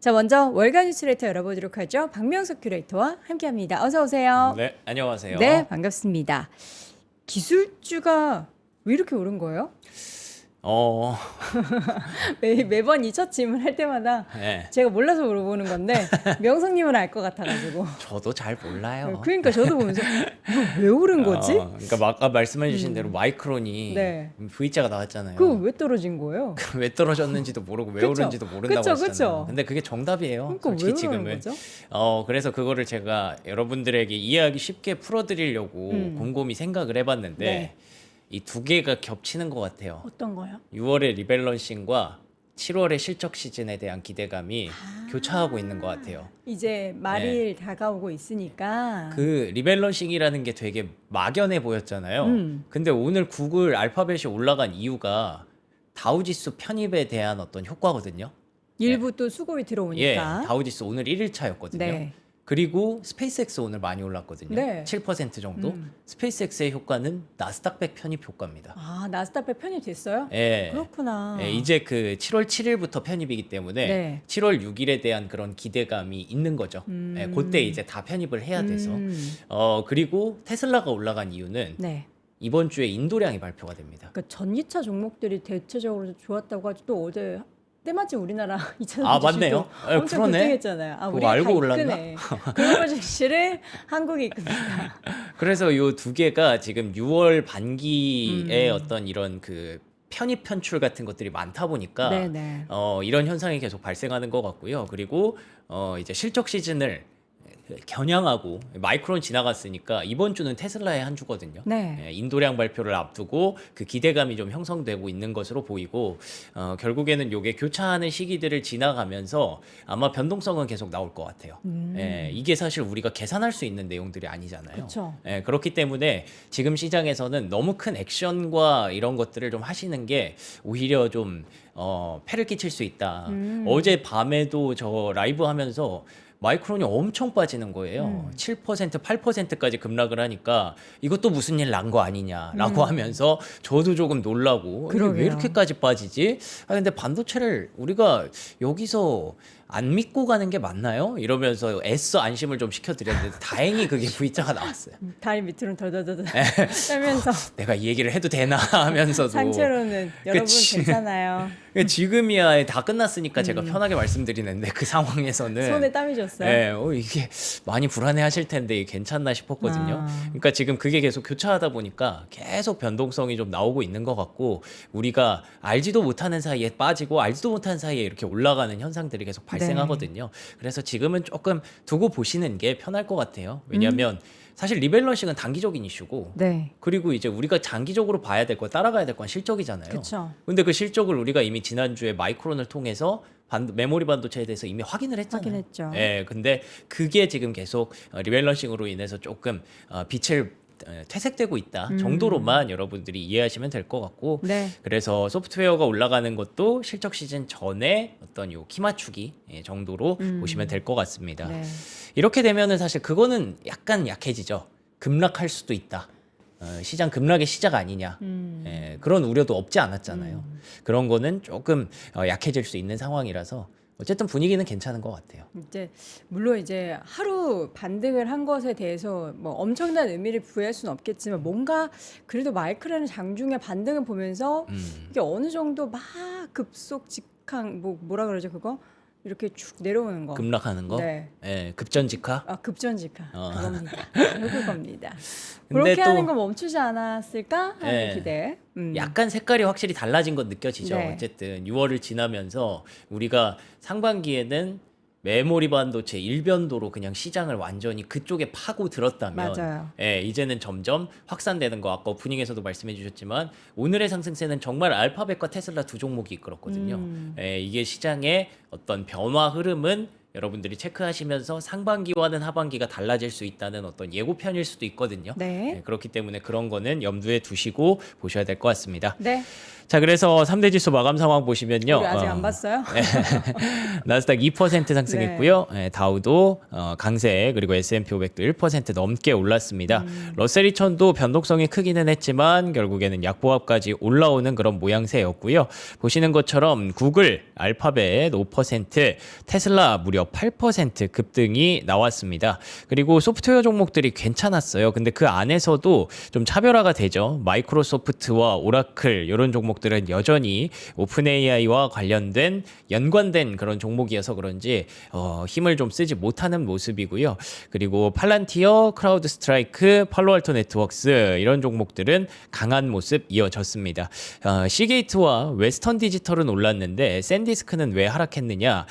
자, 먼저 월간 뉴스레터 열어보도록 하죠. 박명숙 큐레이터와 함께합니다. 어서 오세요. 네, 안녕하세요. 네, 반갑습니다. 기술주가 왜 이렇게 오른 거예요? 매번 이 첫 질문 할 때마다 네. 제가 몰라서 물어보는 건데 명성님은 알 것 같아가지고. 저도 잘 몰라요. 그러니까 저도 보면서 이거 왜 오른 거지? 그러니까 아까 말씀해주신 대로 마이크론이 네. V자가 나왔잖아요. 그거 왜 떨어진 거예요? 왜 떨어졌는지도 모르고 왜 그쵸? 오른지도 모른다고 그쵸, 하잖아요. 그쵸? 근데 그게 정답이에요. 그러니까 왜 솔직히 그러는 지금은. 거죠? 그래서 그거를 제가 여러분들에게 이해하기 쉽게 풀어드리려고 곰곰이 생각을 해봤는데 네. 이 두 개가 겹치는 것 같아요. 어떤 거요? 6월의 리밸런싱과 7월의 실적 시즌에 대한 기대감이 교차하고 있는 것 같아요. 이제 말일 다가오고 있으니까. 그 리밸런싱이라는 게 되게 막연해 보였잖아요. 음. 근데 오늘 구글 알파벳이 올라간 이유가 다우지수 편입에 대한 어떤 효과거든요. 일부 또 수급이 예, 들어오니까. 다우지수 오늘 1일차였거든요. 네. 그리고 스페이스X 오늘 많이 올랐거든요. 네. 7% 정도. 스페이스X의 효과는 나스닥100 편입 효과입니다. 아, 나스닥100 편입됐어요? 예. 그렇구나. 예, 이제 그 7월 7일부터 편입이기 때문에 네. 7월 6일에 대한 그런 기대감이 있는 거죠. 예, 그때 이제 다 편입을 해야 돼서. 그리고 테슬라가 올라간 이유는 네. 이번 주에 인도량이 발표가 됩니다. 그러니까 전기차 종목들이 대체적으로 좋았다고 하죠. 또 어제 때마침 우리나라 2차 아, 맞네요. 예, 엄청 그러네. 급등했잖아요. 아, 그거 우리가 알고 다 올랐나? 이끄네. 글로벌 증시를 한국이 이끄니까. 그래서 요 두 개가 지금 6월 반기에 어떤 이런 그 편입 편출 같은 것들이 많다 보니까 네네. 이런 현상이 계속 발생하는 것 같고요. 그리고 이제 실적 시즌을 겨냥하고 마이크론 지나갔으니까 이번 주는 테슬라의 한 주거든요. 네. 예, 인도량 발표를 앞두고 그 기대감이 좀 형성되고 있는 것으로 보이고 결국에는 요게 교차하는 시기들을 지나가면서 아마 변동성은 계속 나올 것 같아요. 예, 이게 사실 우리가 계산할 수 있는 내용들이 아니잖아요. 그쵸. 예, 그렇기 때문에 지금 시장에서는 너무 큰 액션과 이런 것들을 좀 하시는 게 오히려 좀 폐를 끼칠 수 있다. 어제 밤에도 저 라이브 하면서 마이크론이 엄청 빠지는 거예요. 7%, 8%까지 급락을 하니까 이것도 무슨 일 난 거 아니냐라고 하면서 저도 조금 놀라고 이게 왜 그러게요. 이렇게까지 빠지지? 아 근데 반도체를 우리가 여기서 안 믿고 가는 게 맞나요? 이러면서 애써 안심을 좀 시켜드렸는데 다행히 그게 V자가 나왔어요. 다리 밑으로 덜덜덜 네. 떨면서 내가 이 얘기를 해도 되나 하면서도 상체로는 여러분 그치. 괜찮아요. 지금이야 다 끝났으니까 제가 편하게 말씀드리는데 그 상황에서는 손에 땀이 졌어요. 네, 이게 많이 불안해하실 텐데 이게 괜찮나 싶었거든요. 아. 그러니까 지금 그게 계속 교차하다 보니까 계속 변동성이 좀 나오고 있는 것 같고 우리가 알지도 못하는 사이에 빠지고 알지도 못하는 사이에 이렇게 올라가는 현상들이 계속 발생하거든요. 그래서 지금은 조금 두고 보시는 게 편할 것 같아요. 왜냐하면 사실 리밸런싱은 단기적인 이슈고 네. 그리고 이제 우리가 장기적으로 봐야 될 거 따라가야 될 건 실적이잖아요. 그쵸. 근데 그 실적을 우리가 이미 지난주에 마이크론을 통해서 메모리 반도체에 대해서 이미 확인을 했잖아요. 확인했죠. 예, 근데 그게 지금 계속 리밸런싱으로 인해서 조금 빛을 퇴색되고 있다 정도로만 여러분들이 이해하시면 될 것 같고 네. 그래서 소프트웨어가 올라가는 것도 실적 시즌 전에 어떤 요 키 맞추기 정도로 보시면 될 것 같습니다. 네. 이렇게 되면은 사실 그거는 약간 약해지죠. 급락할 수도 있다. 시장 급락의 시작 아니냐. 예, 그런 우려도 없지 않았잖아요. 그런 거는 조금 약해질 수 있는 상황이라서 어쨌든 분위기는 괜찮은 것 같아요. 이제 물론 이제 하루 반등을 한 것에 대해서 뭐 엄청난 의미를 부여할 수는 없겠지만 뭔가 그래도 마이크론의 장중에 반등을 보면서 이게 어느 정도 막 급속 직항 뭐라 그러죠 그거 이렇게 쭉 내려오는 거. 급락하는 거. 네. 예, 급전직하. 아 급전직하 어. 그겁니다. 그겁니다. 근데 그렇게 또- 하는 거 멈추지 않았을까 하는 네. 기대. 약간 색깔이 확실히 달라진 건 느껴지죠. 네. 어쨌든 6월을 지나면서 우리가 상반기에는 메모리 반도체 일변도로 그냥 시장을 완전히 그쪽에 파고 들었다면 맞아요. 예, 이제는 점점 확산되는 거 아까 오프닝에서도 말씀해 주셨지만 오늘의 상승세는 정말 알파벳과 테슬라 두 종목이 이끌었거든요. 예, 이게 시장의 어떤 변화 흐름은 여러분들이 체크하시면서 상반기와는 하반기가 달라질 수 있다는 어떤 예고편일 수도 있거든요. 네. 예, 그렇기 때문에 그런 거는 염두에 두시고 보셔야 될 것 같습니다. 네. 자, 그래서 3대 지수 마감 상황 보시면요. 우리 아직 안 봤어요? 나스닥 2% 상승했고요. 다우도 강세, 그리고 S&P 500도 1% 넘게 올랐습니다. 러셀 2000도 변동성이 크기는 했지만 결국에는 약보합까지 올라오는 그런 모양새였고요. 보시는 것처럼 구글, 알파벳 5%, 테슬라 무려 8% 급등이 나왔습니다. 그리고 소프트웨어 종목들이 괜찮았어요. 근데 그 안에서도 좀 차별화가 되죠. 마이크로소프트와 오라클 이런 종목들은 여전히 오픈 AI와 관련된 연관된 그런 종목이어서 그런지 힘을 좀 쓰지 못하는 모습이고요. 그리고 팔란티어, 크라우드 스트라이크, 팔로알토 네트워크스 이런 종목들은 강한 모습 이어졌습니다. 시게이트와 웨스턴 디지털은 올랐는데 샌디스크는 왜 하락했느냐?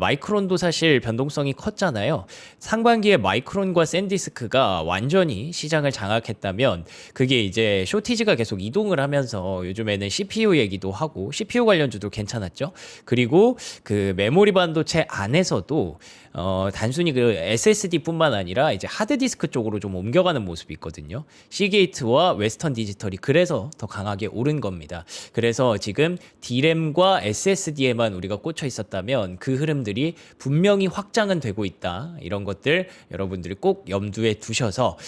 마이크론도 사실 변동성이 컸잖아요. 상반기에 마이크론과 샌디스크가 완전히 시장을 장악했다면 그게 이제 쇼티지가 계속 이동을 하면서 요즘에는 CPU 얘기도 하고 CPU 관련주도 괜찮았죠. 그리고 그 메모리 반도체 안에서도 단순히 그 SSD뿐만 아니라 이제 하드디스크 쪽으로 좀 옮겨가는 모습이 있거든요. 시게이트와 웨스턴 디지털이 그래서 더 강하게 오른 겁니다. 그래서 지금 D램과 SSD에만 우리가 꽂혀 있었다면 그 흐름들이 분명히 확장은 되고 있다. 이런 것들 여러분들이 꼭 염두에 두셔서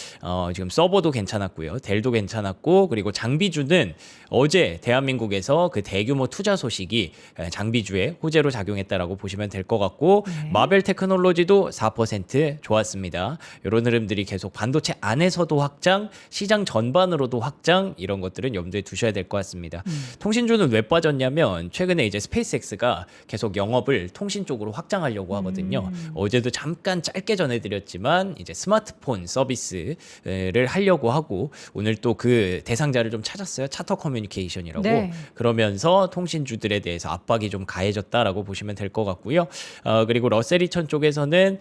지금 서버도 괜찮았고요. 델도 괜찮았고 그리고 장비주는 어제 대한민국에서 그 대규모 투자 소식이 장비주에 호재로 작용했다라고 보시면 될 것 같고 마벨 테크놀로지도 4% 좋았습니다. 이런 흐름들이 계속 반도체 안에서도 확장, 시장 전반으로도 확장 이런 것들은 염두에 두셔야 될 것 같습니다. 통신주는 왜 빠졌냐면 최근에 이제 스페이스X가 계속 영업을 통신 쪽으로 확장하려고 하거든요. 어제도 잠깐 짧게 전해드렸지만 이제 스마트폰 서비스를 하려고 하고 오늘 또 그 대상자를 좀 찾았어요. 차터 커뮤니케이션이라고. 네. 그러면서 통신주들에 대해서 압박이 좀 가해졌다라고 보시면 될 것 같고요. 그리고 러셀 2000 쪽에서는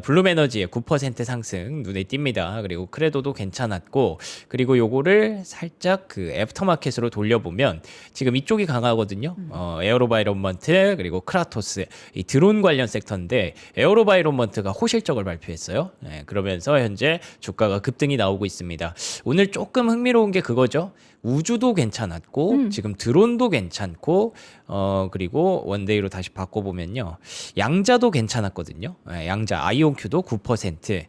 블룸에너지의 9% 상승 눈에 띕니다. 그리고 크레도도 괜찮았고 그리고 요거를 살짝 그 애프터마켓으로 돌려보면 지금 이쪽이 강하거든요. 에어로바이런먼트 그리고 크라토스 이 드론 관련 섹터인데 에어로바이런먼트가 호실적을 발표했어요. 네, 그러면서 현재 주가가 급등이 나오고 있습니다. 오늘 조금 흥미로운 게 그거죠. 우주도 괜찮았고 지금 드론도 괜찮고 그리고 원데이로 다시 바꿔보면요. 양자도 괜찮았거든요. 양자 아이온큐도 9%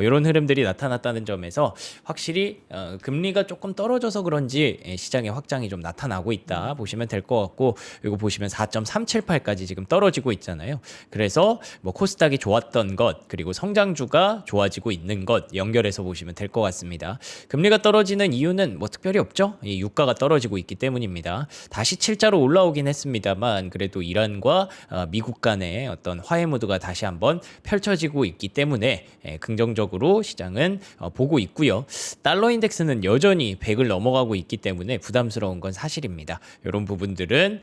이런 흐름들이 나타났다는 점에서 확실히 금리가 조금 떨어져서 그런지 시장의 확장이 좀 나타나고 있다 보시면 될 것 같고 이거 보시면 4.378까지 지금 떨어지고 있잖아요. 그래서 뭐 코스닥이 좋았던 것 그리고 성장주가 좋아지고 있는 것 연결해서 보시면 될 것 같습니다. 금리가 떨어지는 이유는 뭐 특별히 없죠. 이 유가가 떨어지고 있기 때문입니다. 다시 7자로 올라오긴 했습니다만 그래도 이란과 미국 간의 어떤 화해 무드가 다시 한번 펼쳐지고 있기 때문에 긍정적으로 시장은 보고 있고요. 달러 인덱스는 여전히 100을 넘어가고 있기 때문에 부담스러운 건 사실입니다. 이런 부분들은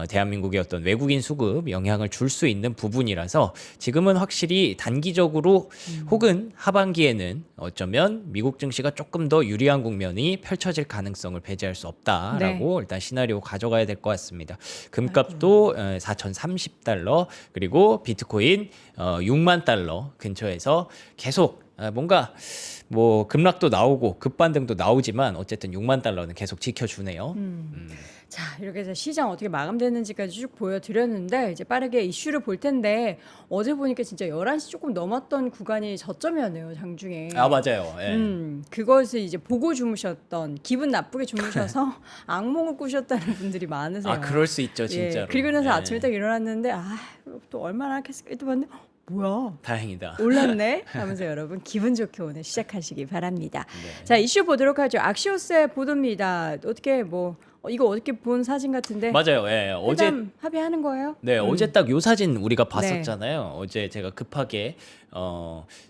대한민국의 어떤 외국인 수급 영향을 줄 수 있는 부분이라서 지금은 확실히 단기적으로 혹은 하반기에는 어쩌면 미국 증시가 조금 더 유리한 국면이 펼쳐질 가능성을 배제할 수 없다라고 일단 시나리오 가져가야 될 것 같습니다. 금값도 4,030달러 그리고 비트코인 6만 달러 근처에서 계속 뭔가 뭐 급락도 나오고 급반등도 나오지만 어쨌든 6만 달러는 계속 지켜주네요. 자, 이렇게 해서 시장 어떻게 마감되는지까지 쭉 보여드렸는데 이제 빠르게 이슈를 볼 텐데 어제 보니까 진짜 11시 조금 넘었던 구간이 저점이었네요, 장중에. 아 맞아요. 예. 그것을 이제 보고 주무셨던 기분 나쁘게 주무셔서 악몽을 꾸셨다는 분들이 많으세요. 아 그럴 수 있죠 진짜로. 그리고 나서 예. 아침에 딱 일어났는데 또 얼마나 하겠을까 또 봤는데 뭐야 다행이다. 올랐네 하면서 여러분 기분 좋게 오늘 시작하시기 바랍니다. 네. 자, 이슈 보도록 하죠. 악시오스의 보도입니다. 어떻게 뭐 이거 어떻게 본 사진 같은데 맞아요. 예. 어제 회담 합의하는 거예요? 네, 어제 딱 요 사진 우리가 봤었잖아요. 어제 제가 급하게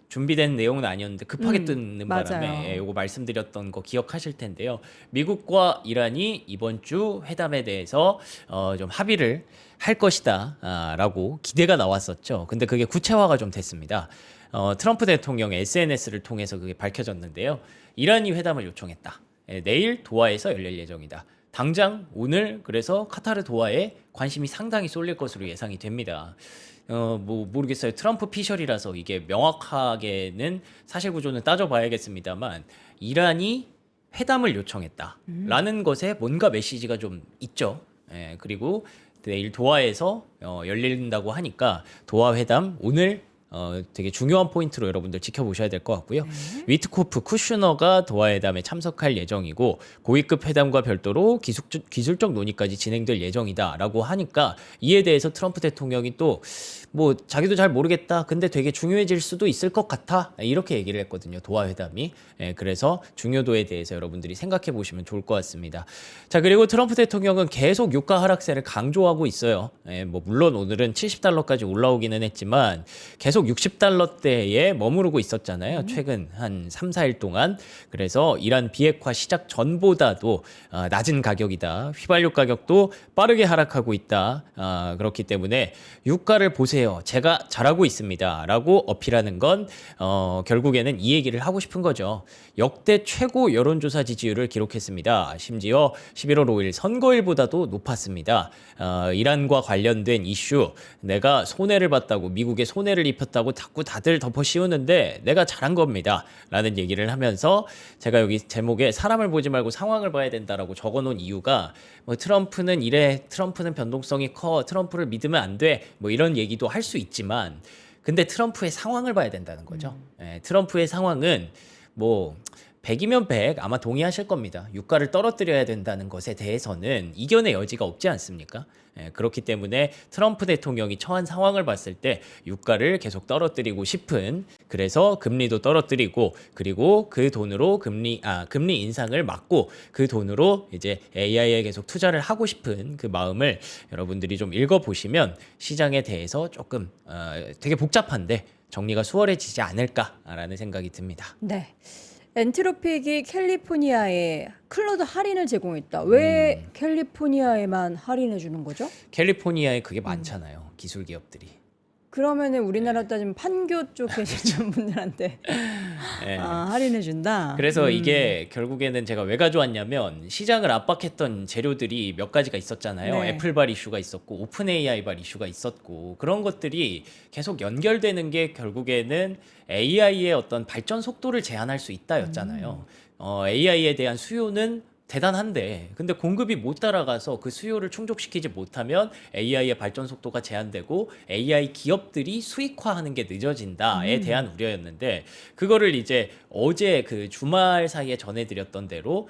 준비된 내용은 아니었는데 급하게 뜨는 바람에 맞아요. 예, 요거 말씀드렸던 거 기억하실 텐데요. 미국과 이란이 이번 주 회담에 대해서 좀 합의를 할 것이다라고 기대가 나왔었죠. 근데 그게 구체화가 좀 됐습니다. 트럼프 대통령의 SNS를 통해서 그게 밝혀졌는데요. 이란이 회담을 요청했다. 예, 내일 도하에서 열릴 예정이다. 당장 오늘 그래서 카타르 도하에 관심이 상당히 쏠릴 것으로 예상이 됩니다. 뭐 모르겠어요. 트럼프 피셜이라서 이게 명확하게는 사실 구조는 따져봐야겠습니다만 이란이 회담을 요청했다라는 것에 뭔가 메시지가 좀 있죠. 예, 그리고 내일 도하에서 열린다고 하니까 도하 회담 오늘 되게 중요한 포인트로 여러분들 지켜보셔야 될 것 같고요. 위트코프, 쿠슈너가 도하회담에 참석할 예정이고 고위급 회담과 별도로 기술적 논의까지 진행될 예정이다라고 하니까 이에 대해서 트럼프 대통령이 또 뭐 자기도 잘 모르겠다. 근데 되게 중요해질 수도 있을 것 같아. 이렇게 얘기를 했거든요. 도하회담이. 그래서 중요도에 대해서 여러분들이 생각해 보시면 좋을 것 같습니다. 자, 그리고 트럼프 대통령은 계속 유가 하락세를 강조하고 있어요. 뭐 물론 오늘은 70달러까지 올라오기는 했지만 계속 60달러대에 머무르고 있었잖아요. 최근 한 3, 4일 동안. 그래서 이란 비핵화 시작 전보다도 낮은 가격이다. 휘발유 가격도 빠르게 하락하고 있다. 그렇기 때문에 유가를 보세요. 제가 잘하고 있습니다. 라고 어필하는 건 결국에는 이 얘기를 하고 싶은 거죠. 역대 최고 여론조사 지지율을 기록했습니다. 심지어 11월 5일 선거일보다도 높았습니다. 이란과 관련된 이슈, 내가 손해를 봤다고, 미국에 손해를 입혔다고 자꾸 다들 덮어 씌우는데 내가 잘한 겁니다. 라는 얘기를 하면서 제가 여기 제목에 사람을 보지 말고 상황을 봐야 된다라고 적어놓은 이유가 뭐 트럼프는 이래, 트럼프는 변동성이 커, 트럼프를 믿으면 안 돼, 뭐 이런 얘기도 할 수 있지만 근데 트럼프의 상황을 봐야 된다는 거죠. 트럼프의 상황은 뭐 100이면 100 아마 동의하실 겁니다. 유가를 떨어뜨려야 된다는 것에 대해서는 이견의 여지가 없지 않습니까? 그렇기 때문에 트럼프 대통령이 처한 상황을 봤을 때 유가를 계속 떨어뜨리고 싶은, 그래서 금리도 떨어뜨리고 그리고 그 돈으로 금리 인상을 막고 그 돈으로 이제 AI에 계속 투자를 하고 싶은 그 마음을 여러분들이 좀 읽어보시면 시장에 대해서 조금 되게 복잡한데 정리가 수월해지지 않을까라는 생각이 듭니다. 네. 엔트로픽이 캘리포니아에 클로드 할인을 제공했다. 왜 캘리포니아에만 할인해 주는 거죠? 캘리포니아에 그게 많잖아요. 기술 기업들이. 그러면은 우리나라 따지면 판교 쪽 계시는 분들한테 할인해 준다. 그래서 이게 결국에는 제가 왜 가져왔냐면 시장을 압박했던 재료들이 몇 가지가 있었잖아요. 네. 애플발 이슈가 있었고 오픈 AI발 이슈가 있었고 그런 것들이 계속 연결되는 게 결국에는 AI의 어떤 발전 속도를 제한할 수 있다였잖아요. AI에 대한 수요는 대단한데 근데 공급이 못 따라가서 그 수요를 충족시키지 못하면 AI의 발전 속도가 제한되고 AI 기업들이 수익화하는 게 늦어진다에 대한 우려였는데 그거를 이제 어제 그 주말 사이에 전해드렸던 대로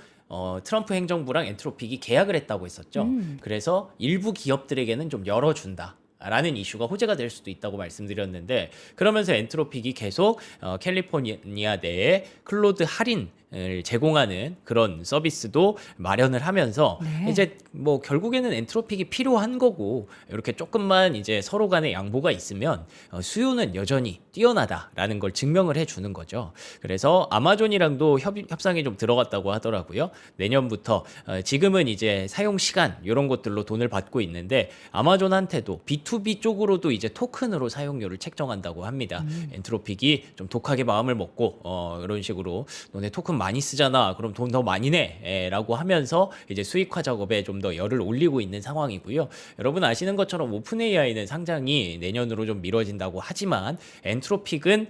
트럼프 행정부랑 엔트로픽이 계약을 했다고 했었죠. 그래서 일부 기업들에게는 좀 열어준다. 라는 이슈가 호재가 될 수도 있다고 말씀드렸는데 그러면서 엔트로픽이 계속 캘리포니아 내에 클로드 할인을 제공하는 그런 서비스도 마련을 하면서 이제 뭐 결국에는 엔트로픽이 필요한 거고 이렇게 조금만 이제 서로 간의 양보가 있으면 수요는 여전히 뛰어나다라는 걸 증명을 해주는 거죠. 그래서 아마존이랑도 협상이 좀 들어갔다고 하더라고요. 내년부터 지금은 이제 사용 시간 이런 것들로 돈을 받고 있는데 아마존한테도 B2B 쪽으로도 이제 토큰으로 사용료를 책정한다고 합니다. 엔트로픽이 좀 독하게 마음을 먹고 이런 식으로 너네 토큰 많이 쓰잖아. 그럼 돈 더 많이 내. 라고 하면서 이제 수익화 작업에 좀 더 열을 올리고 있는 상황이고요. 여러분 아시는 것처럼 오픈 AI는 상장이 내년으로 좀 미뤄진다고 하지만 엔트로픽은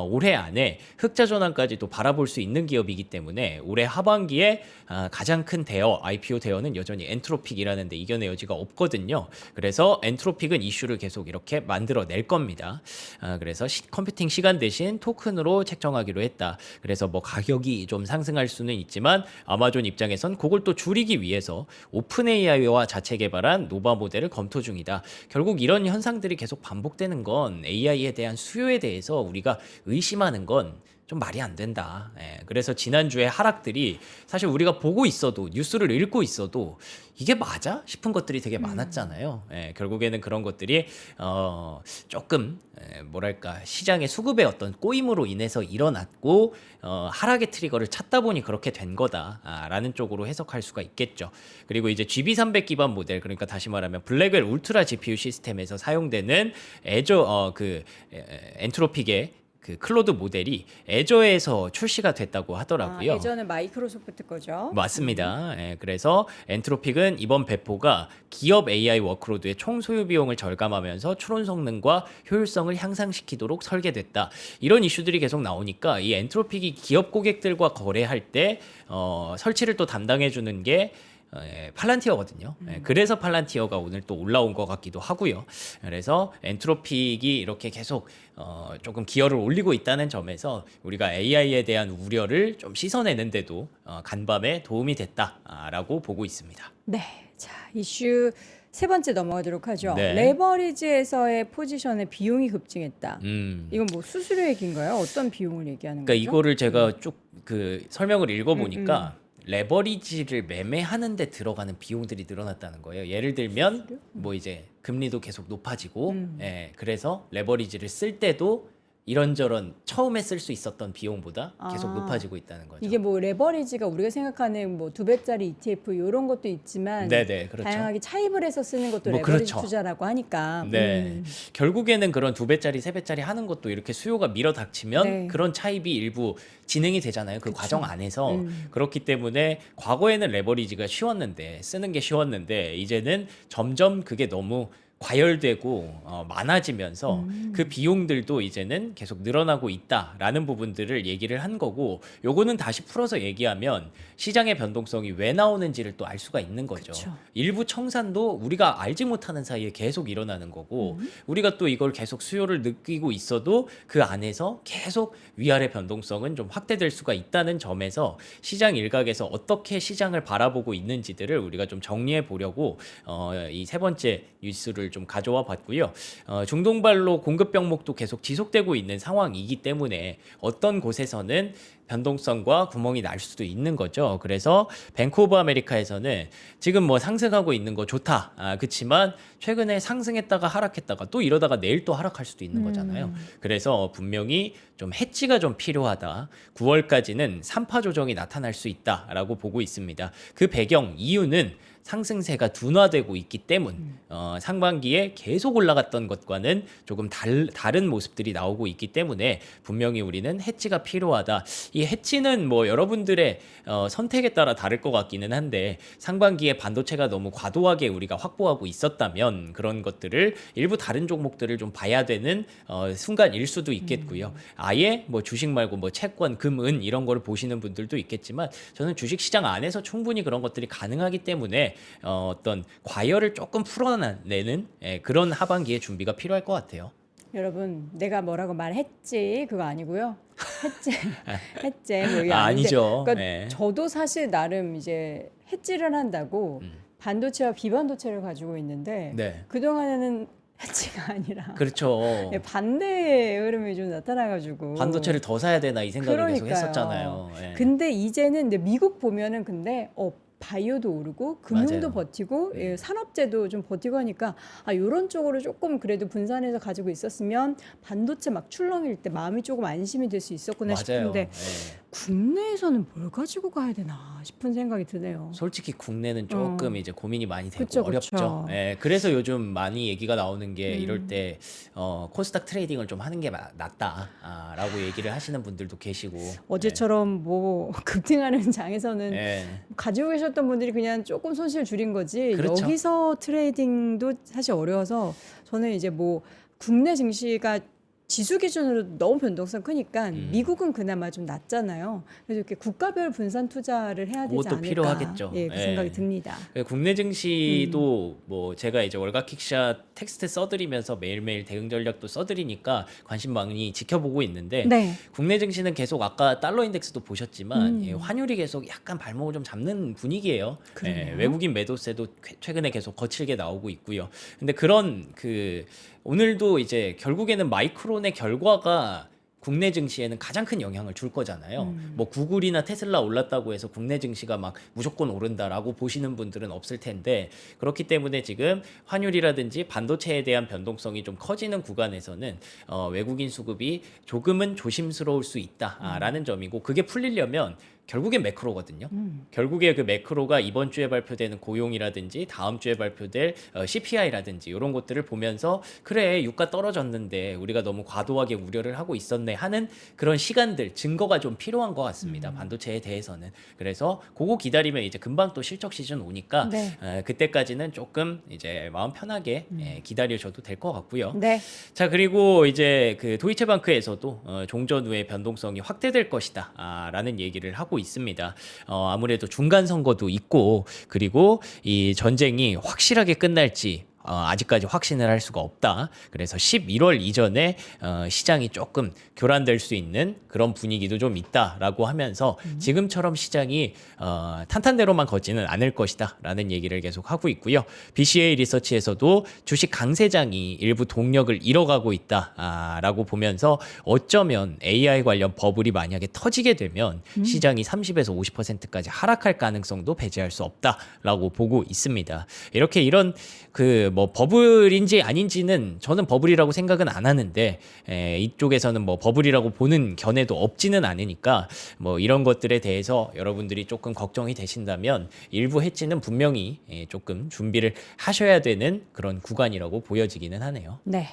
올해 안에 흑자 전환까지도 바라볼 수 있는 기업이기 때문에 올해 하반기에 가장 큰 대여, IPO 대여는 여전히 엔트로픽이라는 데 이견의 여지가 없거든요. 그래서 엔트로픽은 이슈를 계속 이렇게 만들어낼 겁니다. 그래서 컴퓨팅 시간 대신 토큰으로 책정하기로 했다. 그래서 뭐 가격이 좀 상승할 수는 있지만 아마존 입장에선 그걸 또 줄이기 위해서 오픈 AI와 자체 개발한 노바 모델을 검토 중이다. 결국 이런 현상들이 계속 반복되는 건 AI에 대한 수요에 대해서 우리가 의심하는 건 좀 말이 안 된다. 그래서 지난주에 하락들이 사실 우리가 보고 있어도 뉴스를 읽고 있어도 이게 맞아? 싶은 것들이 되게 많았잖아요. 결국에는 그런 것들이 조금 뭐랄까 시장의 수급의 어떤 꼬임으로 인해서 일어났고 하락의 트리거를 찾다 보니 그렇게 된 거다라는 쪽으로 해석할 수가 있겠죠. 그리고 이제 GB300 기반 모델, 그러니까 다시 말하면 블랙웰 울트라 GPU 시스템에서 사용되는 엔트로픽의 그 클로드 모델이 애저에서 출시가 됐다고 하더라고요. 예전에 마이크로소프트 거죠. 맞습니다. 예, 그래서 엔트로픽은 이번 배포가 기업 AI 워크로드의 총 소요 비용을 절감하면서 추론 성능과 효율성을 향상시키도록 설계됐다. 이런 이슈들이 계속 나오니까 이 엔트로픽이 기업 고객들과 거래할 때 설치를 또 담당해 주는 게 팔란티어거든요. 그래서 팔란티어가 오늘 또 올라온 것 같기도 하고요. 그래서 엔트로픽이 이렇게 계속 조금 기여를 올리고 있다는 점에서 우리가 AI에 대한 우려를 좀 씻어내는데도 간밤에 도움이 됐다라고 보고 있습니다. 네, 자 이슈 세 번째 넘어가도록 하죠. 네. 레버리지에서의 포지션의 비용이 급증했다. 음. 이건 뭐 수수료 얘기인가요? 어떤 비용을 얘기하는 그러니까 거죠? 이거를 제가 쭉 그 설명을 읽어보니까 레버리지를 매매하는데 들어가는 비용들이 늘어났다는 거예요. 예를 들면 뭐 이제 금리도 계속 높아지고, 그래서 레버리지를 쓸 때도 이런저런 처음에 쓸 수 있었던 비용보다 계속 아, 높아지고 있다는 거죠. 이게 뭐 레버리지가 우리가 생각하는 뭐 2배짜리 ETF 이런 것도 있지만 네네, 그렇죠. 다양하게 차입을 해서 쓰는 것도 뭐 레버리지 그렇죠. 투자라고 하니까. 네, 결국에는 그런 2배짜리, 3배짜리 하는 것도 이렇게 수요가 밀어닥치면 네. 그런 차입이 일부 진행이 되잖아요. 그 과정 안에서. 그렇기 때문에 과거에는 레버리지가 쉬웠는데 쓰는 게 쉬웠는데 이제는 점점 그게 너무 과열되고 많아지면서 그 비용들도 이제는 계속 늘어나고 있다라는 부분들을 얘기를 한 거고, 요거는 다시 풀어서 얘기하면 시장의 변동성이 왜 나오는지를 또 알 수가 있는 거죠. 그쵸. 일부 청산도 우리가 알지 못하는 사이에 계속 일어나는 거고, 우리가 또 이걸 계속 수요를 느끼고 있어도 그 안에서 계속 위아래 변동성은 좀 확대될 수가 있다는 점에서 시장 일각에서 어떻게 시장을 바라보고 있는지들을 우리가 좀 정리해 보려고 이 세 번째 뉴스를 좀 가져와 봤고요. 중동발로 공급 병목도 계속 지속되고 있는 상황이기 때문에 어떤 곳에서는 변동성과 구멍이 날 수도 있는 거죠. 그래서 뱅크 오브 아메리카에서는 지금 뭐 상승하고 있는 거 좋다. 그렇지만 최근에 상승했다가 하락했다가 또 이러다가 내일 또 하락할 수도 있는 거잖아요. 그래서 분명히 좀 해지가 좀 필요하다. 9월까지는 3파 조정이 나타날 수 있다라고 보고 있습니다. 그 배경 이유는 상승세가 둔화되고 있기 때문 상반기에 계속 올라갔던 것과는 조금 다른 모습들이 나오고 있기 때문에 분명히 우리는 해지가 필요하다. 이 해지는 뭐 여러분들의 선택에 따라 다를 것 같기는 한데 상반기에 반도체가 너무 과도하게 우리가 확보하고 있었다면 그런 것들을 일부 다른 종목들을 좀 봐야 되는 순간일 수도 있겠고요. 아예 뭐 주식 말고 뭐 채권, 금, 은 이런 거를 보시는 분들도 있겠지만 저는 주식 시장 안에서 충분히 그런 것들이 가능하기 때문에 어떤 과열을 조금 풀어내는 그런 하반기의 준비가 필요할 것 같아요. 여러분 내가 뭐라고 말했지 그거 아니고요. 했지 뭐 이게 아닌데. 아니죠. 그러니까 네. 저도 사실 나름 이제 해지를 한다고 반도체와 비반도체를 가지고 있는데 네. 그 동안에는 해지가 아니라 그렇죠. 반대의 흐름이 좀 나타나가지고 반도체를 더 사야 되나 이 생각을 계속 그러니까요. 했었잖아요. 예. 근데 이제는 근데 미국 보면은 근데 바이오도 오르고 금융도 맞아요. 버티고 산업재도 좀 버티고 하니까 이런 쪽으로 조금 그래도 분산해서 가지고 있었으면 반도체 막 출렁일 때 마음이 조금 안심이 될 수 있었구나 맞아요. 싶은데 예. 국내에서는 뭘 가지고 가야 되나 싶은 생각이 드네요. 솔직히 국내는 조금 이제 고민이 많이 되고 그쵸, 어렵죠. 그쵸. 예, 그래서 요즘 많이 얘기가 나오는 게 이럴 때 코스닥 트레이딩을 좀 하는 게 낫다라고 얘기를 하시는 분들도 계시고. 어제처럼 뭐 급등하는 장에서는 예. 가지고 계셨던 분들이 그냥 조금 손실 줄인 거지 그렇죠. 여기서 트레이딩도 사실 어려워서 저는 이제 뭐 국내 증시가 지수 기준으로 너무 변동성 크니까 미국은 그나마 좀 낮잖아요. 그래서 이렇게 국가별 분산 투자를 해야 되지 그것도 않을까. 필요하겠죠. 예, 그 예. 생각이 듭니다. 국내 증시도 뭐 제가 이제 월가킥샷 텍스트 써드리면서 매일매일 대응 전략도 써드리니까 관심 많이 지켜보고 있는데 네. 국내 증시는 계속 아까 달러 인덱스도 보셨지만 환율이 계속 약간 발목을 좀 잡는 분위기예요. 그러네요. 외국인 매도세도 최근에 계속 거칠게 나오고 있고요. 근데 그런 오늘도 이제 결국에는 마이크론의 결과가 국내 증시에는 가장 큰 영향을 줄 거잖아요. 뭐 구글이나 테슬라 올랐다고 해서 국내 증시가 막 무조건 오른다라고 보시는 분들은 없을 텐데 그렇기 때문에 지금 환율이라든지 반도체에 대한 변동성이 좀 커지는 구간에서는 외국인 수급이 조금은 조심스러울 수 있다라는 점이고 그게 풀리려면 결국엔 매크로거든요. 결국에 그 매크로가 이번 주에 발표되는 고용이라든지 다음 주에 발표될 CPI라든지 이런 것들을 보면서 그래 유가 떨어졌는데 우리가 너무 과도하게 우려를 하고 있었네 하는 그런 시간들 증거가 좀 필요한 것 같습니다. 반도체에 대해서는. 그래서 그거 기다리면 이제 금방 또 실적 시즌 오니까 네. 그때까지는 조금 이제 마음 편하게 기다려줘도 될 것 같고요. 네. 자 그리고 이제 그 도이체방크에서도 종전 후의 변동성이 확대될 것이다 라는 얘기를 하고 있습니다. 아무래도 중간 선거도 있고 그리고 이 전쟁이 확실하게 끝날지 아직까지 확신을 할 수가 없다. 그래서 11월 이전에 시장이 조금 교란될 수 있는 그런 분위기도 좀 있다라고 하면서 지금처럼 시장이 탄탄대로만 걷지는 않을 것이다 라는 얘기를 계속 하고 있고요. BCA 리서치에서도 주식 강세장이 일부 동력을 잃어가고 있다라고 보면서 어쩌면 AI 관련 버블이 만약에 터지게 되면 시장이 30에서 50%까지 하락할 가능성도 배제할 수 없다라고 보고 있습니다. 이렇게 이런 그 뭐 버블인지 아닌지는 저는 버블이라고 생각은 안 하는데 이쪽에서는 뭐 버블이라고 보는 견해도 없지는 않으니까 뭐 이런 것들에 대해서 여러분들이 조금 걱정이 되신다면 일부 해지는 분명히 조금 준비를 하셔야 되는 그런 구간이라고 보여지기는 하네요. 네.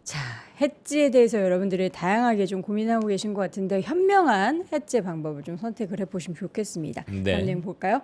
자, 해지에 대해서 여러분들이 다양하게 좀 고민하고 계신 것 같은데 현명한 해지 방법을 좀 선택을 해보시면 좋겠습니다. 네. 다음 볼까요?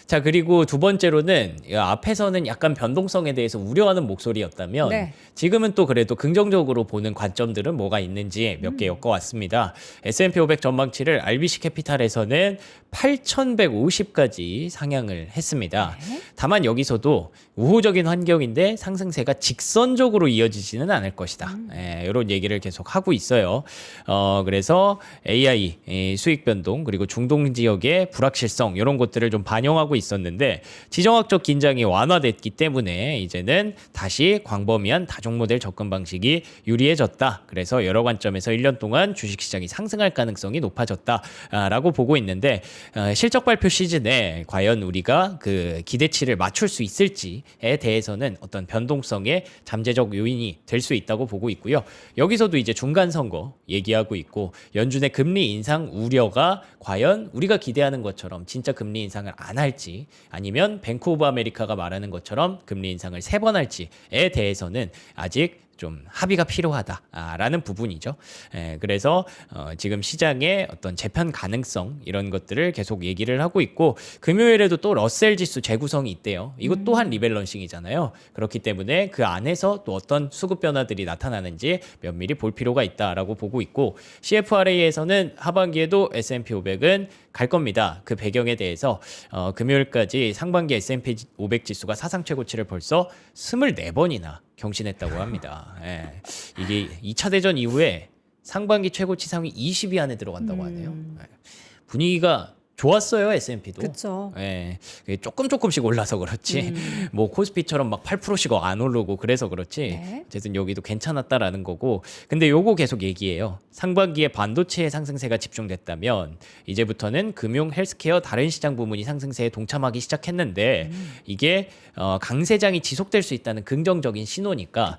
자 그리고 두 번째로는 앞에서는 약간 변동성에 대해서 우려하는 목소리였다면 네. 지금은 또 그래도 긍정적으로 보는 관점들은 뭐가 있는지 몇 개 엮어왔습니다. S&P 500 전망치를 RBC 캐피탈에서는 8,150까지 상향을 했습니다. 다만 여기서도 우호적인 환경인데 상승세가 직선적으로 이어지지는 않을 것이다. 이런 얘기를 계속 하고 있어요. 그래서 AI 수익 변동 그리고 중동 지역의 불확실성 이런 것들을 좀 반영하고 있었는데 지정학적 긴장이 완화됐기 때문에 이제는 다시 광범위한 다종 모델 접근 방식이 유리해졌다. 그래서 여러 관점에서 1년 동안 주식시장이 상승할 가능성이 높아졌다라고 보고 있는데 실적 발표 시즌에 과연 우리가 그 기대치를 맞출 수 있을지에 대해서는 어떤 변동성의 잠재적 요인이 될 수 있다고 보고 있고요. 여기서도 이제 중간 선거 얘기하고 있고 연준의 금리 인상 우려가 과연 우리가 기대하는 것처럼 진짜 금리 인상을 안 할지 아니면 뱅크 오브 아메리카가 말하는 것처럼 금리 인상을 3번 할지에 대해서는 아직 좀 합의가 필요하다라는 부분이죠. 그래서 지금 시장의 어떤 재편 가능성 이런 것들을 계속 얘기를 하고 있고 금요일에도 또 러셀 지수 재구성이 있대요. 이것 또한 리밸런싱이잖아요. 그렇기 때문에 그 안에서 또 어떤 수급 변화들이 나타나는지 면밀히 볼 필요가 있다라고 보고 있고 CFRA에서는 하반기에도 S&P 500은 갈 겁니다. 그 배경에 대해서 금요일까지 상반기 S&P 500 지수가 사상 최고치를 벌써 24번이나 경신했다고 합니다. 이게 2차 대전 이후에 상반기 최고치 상위 20위 안에 들어간다고 하네요. 분위기가 좋았어요 S&P도. 그렇죠. 조금씩 올라서 그렇지. 뭐 코스피처럼 막 8%씩 안 오르고 그래서 그렇지. 네. 어쨌든 여기도 괜찮았다라는 거고. 근데 요거 계속 얘기해요. 상반기에 반도체의 상승세가 집중됐다면 이제부터는 금융, 헬스케어 다른 시장 부문이 상승세에 동참하기 시작했는데 이게 강세장이 지속될 수 있다는 긍정적인 신호니까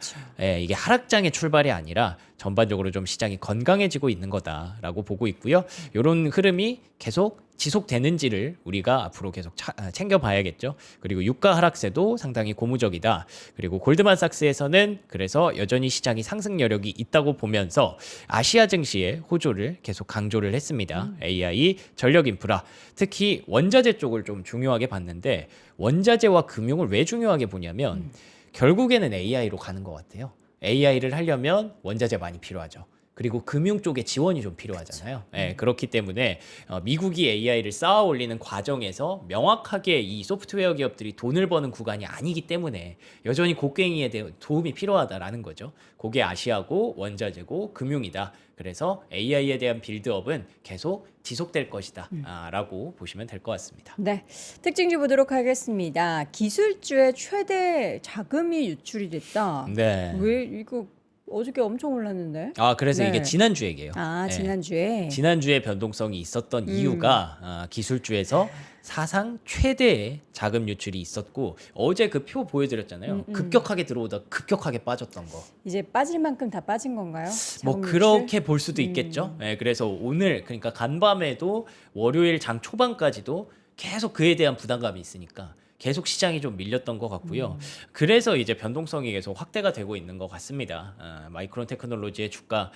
이게 하락장의 출발이 아니라 전반적으로 좀 시장이 건강해지고 있는 거다라고 보고 있고요. 이런 흐름이 계속 지속되는지를 우리가 앞으로 계속 챙겨봐야겠죠. 그리고 유가 하락세도 상당히 고무적이다. 그리고 골드만삭스에서는 그래서 여전히 시장이 상승 여력이 있다고 보면서 아시아 증시의 호조를 계속 강조를 했습니다. AI, 전력 인프라, 특히 원자재 쪽을 좀 중요하게 봤는데 원자재와 금융을 왜 중요하게 보냐면 결국에는 AI로 가는 것 같아요. AI를 하려면 원자재 많이 필요하죠. 그리고 금융 쪽에 지원이 좀 필요하잖아요. 그렇기 때문에 미국이 AI를 쌓아 올리는 과정에서 명확하게 이 소프트웨어 기업들이 돈을 버는 구간이 아니기 때문에 여전히 곡괭이에 대한 도움이 필요하다라는 거죠. 그게 아시아고 원자재고 금융이다. 그래서 AI에 대한 빌드업은 계속 지속될 것이다 라고 보시면 될 것 같습니다. 네, 특징주 보도록 하겠습니다. 기술주의 최대 자금이 유출이 됐다. 네. 왜 이거 어저께 엄청 올랐는데. 아, 그래서 네. 이게 지난주 얘기예요. 아, 예. 지난주에. 지난주에 변동성이 있었던 이유가 기술주에서 사상 최대의 자금 유출이 있었고 어제 그 표 보여드렸잖아요. 급격하게 들어오다 급격하게 빠졌던 거. 이제 빠질 만큼 다 빠진 건가요? 뭐 자금 그렇게 볼 수도 있겠죠. 예, 그래서 오늘 그러니까 간밤에도 월요일 장 초반까지도 계속 그에 대한 부담감이 있으니까 계속 시장이 좀 밀렸던 것 같고요. 그래서 이제 변동성이 계속 확대가 되고 있는 것 같습니다. 마이크론 테크놀로지의 주가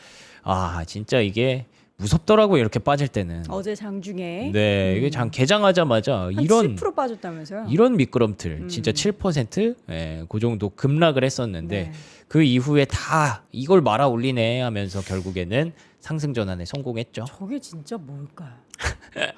진짜 이게 무섭더라고요. 이렇게 빠질 때는. 어제 장중에 네, 이게 개장하자마자 한 이런 7% 빠졌다면서요? 이런 미끄럼틀 진짜 7% 그 정도 급락을 했었는데 네. 그 이후에 다 이걸 말아 올리네 하면서 결국에는 상승 전환에 성공했죠. 저게 진짜 뭘까요? 그러니까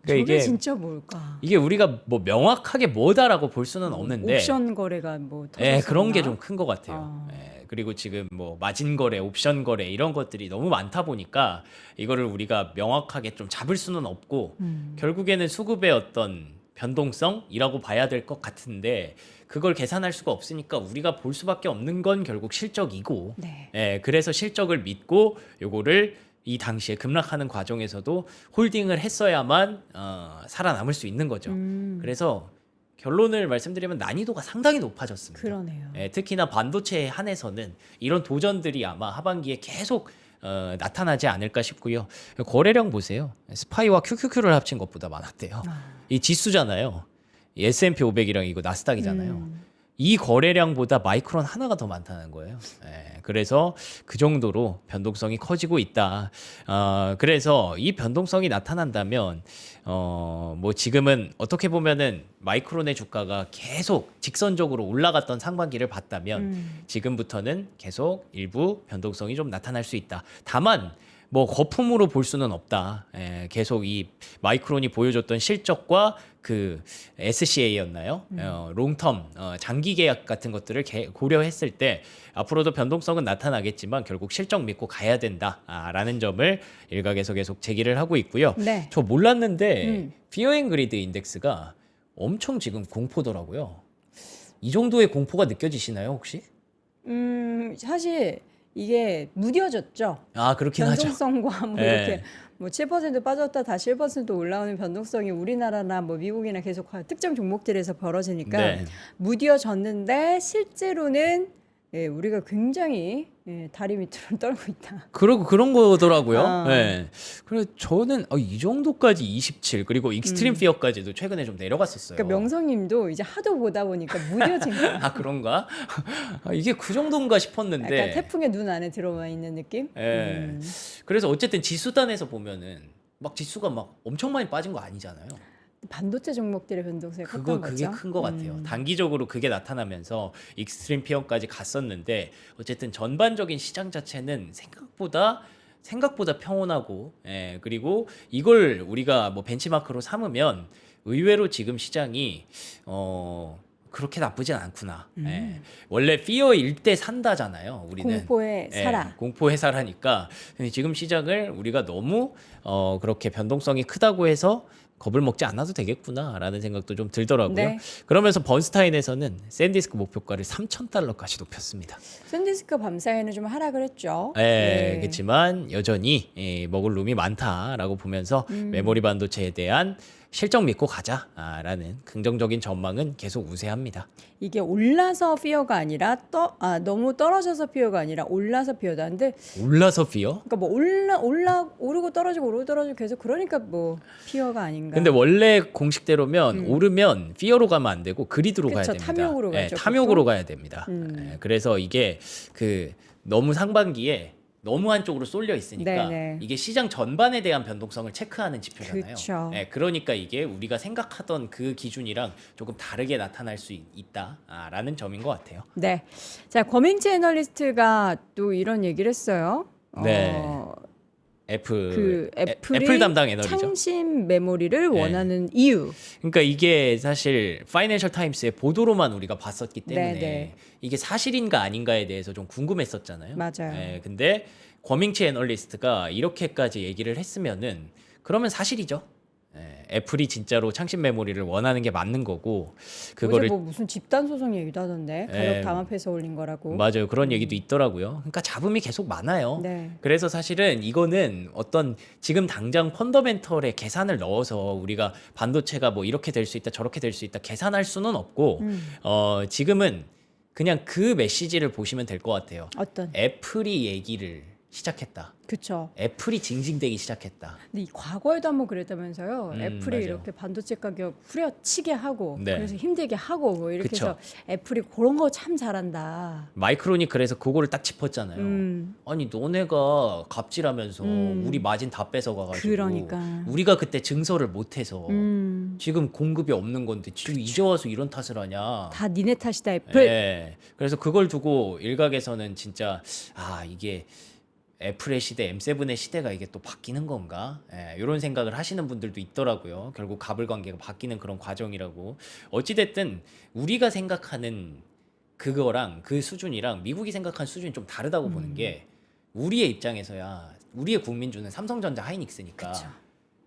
저게 이게 진짜 뭘까? 이게 우리가 뭐 명확하게 뭐다라고 볼 수는 없는데 옵션 거래가 뭐 예, 터졌었나? 그런 게 좀 큰 것 같아요. 아. 예, 그리고 지금 뭐 마진 거래, 옵션 거래 이런 것들이 너무 많다 보니까 이거를 우리가 명확하게 좀 잡을 수는 없고 결국에는 수급의 어떤 변동성이라고 봐야 될 것 같은데 그걸 계산할 수가 없으니까 우리가 볼 수밖에 없는 건 결국 실적이고 네. 예, 그래서 실적을 믿고 요거를 이 당시에 급락하는 과정에서도 홀딩을 했어야만 살아남을 수 있는 거죠. 그래서 결론을 말씀드리면 난이도가 상당히 높아졌습니다. 그러네요. 예, 특히나 반도체에 한해서는 이런 도전들이 아마 하반기에 계속 나타나지 않을까 싶고요. 거래량 보세요. 스파이와 QQQ를 합친 것보다 많았대요. 이 지수잖아요. 이 S&P 500이랑 이거 나스닥이잖아요. 이 거래량보다 마이크론 하나가 더 많다는 거예요. 예, 그래서 그 정도로 변동성이 커지고 있다. 그래서 이 변동성이 나타난다면 뭐 지금은 어떻게 보면은 마이크론의 주가가 계속 직선적으로 올라갔던 상반기를 봤다면 지금부터는 계속 일부 변동성이 좀 나타날 수 있다. 다만 뭐 거품으로 볼 수는 없다. 예, 계속 이 마이크론이 보여줬던 실적과 그 SCA였나요? 롱텀 장기 계약 같은 것들을 고려했을 때 앞으로도 변동성은 나타나겠지만 결국 실적 믿고 가야 된다라는 점을 일각에서 계속 제기를 하고 있고요. 네. 저 몰랐는데 피어 앤 그리드 인덱스가 엄청 지금 공포더라고요. 이 정도의 공포가 느껴지시나요, 혹시? 사실 이게 무뎌졌죠. 그렇긴 하죠. 변동성과 뭐 네. 이렇게 뭐 7% 빠졌다 다시 1% 올라오는 변동성이 우리나라나 뭐 미국이나 계속 특정 종목들에서 벌어지니까 네. 무뎌졌는데 실제로는 우리가 굉장히 다리 밑으로 떨고 있다. 그런 거더라고요. 아. 네. 그래서 저는 이 정도까지 27 그리고 익스트림 피어까지도 최근에 좀 내려갔었어요. 그러니까 명성님도 이제 하도 보다 보니까 무뎌진 거야. 그런가? 이게 그 정도인가 싶었는데. 약간 태풍의 눈 안에 들어와 있는 느낌? 예. 그래서 어쨌든 지수단에서 보면은 막 지수가 막 엄청 많이 빠진 거 아니잖아요. 반도체 종목들의 변동성이 그게 컸던 거죠. 큰 것 같아요. 단기적으로 그게 나타나면서 익스트림 피어까지 갔었는데 어쨌든 전반적인 시장 자체는 생각보다 평온하고 그리고 이걸 우리가 뭐 벤치마크로 삼으면 의외로 지금 시장이 그렇게 나쁘진 않구나. 원래 피어일 때 산다잖아요. 우리는 공포에 살아. 공포에 살아니까 지금 시장을 우리가 너무 그렇게 변동성이 크다고 해서 겁을 먹지 않아도 되겠구나라는 생각도 좀 들더라고요. 네. 그러면서 번스타인에서는 샌디스크 목표가를 3,000달러까지 높였습니다. 샌디스크 밤사이에는 좀 하락을 했죠. 그렇지만 여전히 먹을 룸이 많다라고 보면서 메모리 반도체에 대한 실적 믿고 가자라는 긍정적인 전망은 계속 우세합니다. 이게 올라서 피어가 아니라 너무 떨어져서 피어가 아니라 올라서 피어다. 근데 올라서 피어? 그러니까 뭐 오르고 떨어지고 계속 그러니까 뭐 피어가 아닌가. 근데 원래 공식대로면 오르면 피어로 가면 안 되고 그리드로 가야 그쵸, 됩니다. 탐욕으로 가죠, 탐욕으로 보통. 가야 됩니다. 그래서 이게 너무 상반기에 너무 한쪽으로 쏠려 있으니까 네네. 이게 시장 전반에 대한 변동성을 체크하는 지표잖아요. 그쵸. 그러니까 이게 우리가 생각하던 그 기준이랑 조금 다르게 나타날 수 있다라는 점인 것 같아요. 네. 자, 거민치 애널리스트가 또 이런 얘기를 했어요. 네. 애플 애플이 담당 애널이죠. 창신 메모리를 원하는 이유. 그러니까 이게 사실 파이낸셜 타임스의 보도로만 우리가 봤었기 때문에 네네. 이게 사실인가 아닌가에 대해서 좀 궁금했었잖아요. 맞아요. 근데 거밍치 애널리스트가 이렇게까지 얘기를 했으면은 그러면 사실이죠. 애플이 진짜로 창신 메모리를 원하는 게 맞는 거고 어제 그거를 뭐 무슨 집단 소송 얘기도 하던데 가격 예. 담합해서 올린 거라고. 맞아요. 그런 얘기도 있더라고요. 그러니까 잡음이 계속 많아요. 네. 그래서 사실은 이거는 어떤 지금 당장 펀더멘털에 계산을 넣어서 우리가 반도체가 뭐 이렇게 될 수 있다 저렇게 될 수 있다 계산할 수는 없고 지금은 그냥 그 메시지를 보시면 될 것 같아요. 어떤? 애플이 얘기를 시작했다. 그쵸. 애플이 징징대기 시작했다. 근데 이 과거에도 한번 그랬다면서요. 애플이 맞아요. 이렇게 반도체 가격 후려치게 하고 네. 그래서 힘들게 하고 뭐 이렇게 그쵸. 해서 애플이 그런 거 참 잘한다. 마이크론이 그래서 그거를 딱 짚었잖아요. 아니 너네가 갑질하면서 우리 마진 다 뺏어가가지고 그러니까. 우리가 그때 증서를 못해서 음. 지금 공급이 없는 건데 지금 이제 와서 이런 탓을 하냐. 다 니네 탓이다 애플. 예. 그래서 그걸 두고 일각에서는 진짜 이게 애플의 시대, M7의 시대가 이게 또 바뀌는 건가? 이런 생각을 하시는 분들도 있더라고요. 결국 갑을 관계가 바뀌는 그런 과정이라고. 어찌됐든 우리가 생각하는 그거랑 그 수준이랑 미국이 생각한 수준이 좀 다르다고 보는 게 우리의 입장에서야 우리의 국민주는 삼성전자 하이닉스니까 그쵸.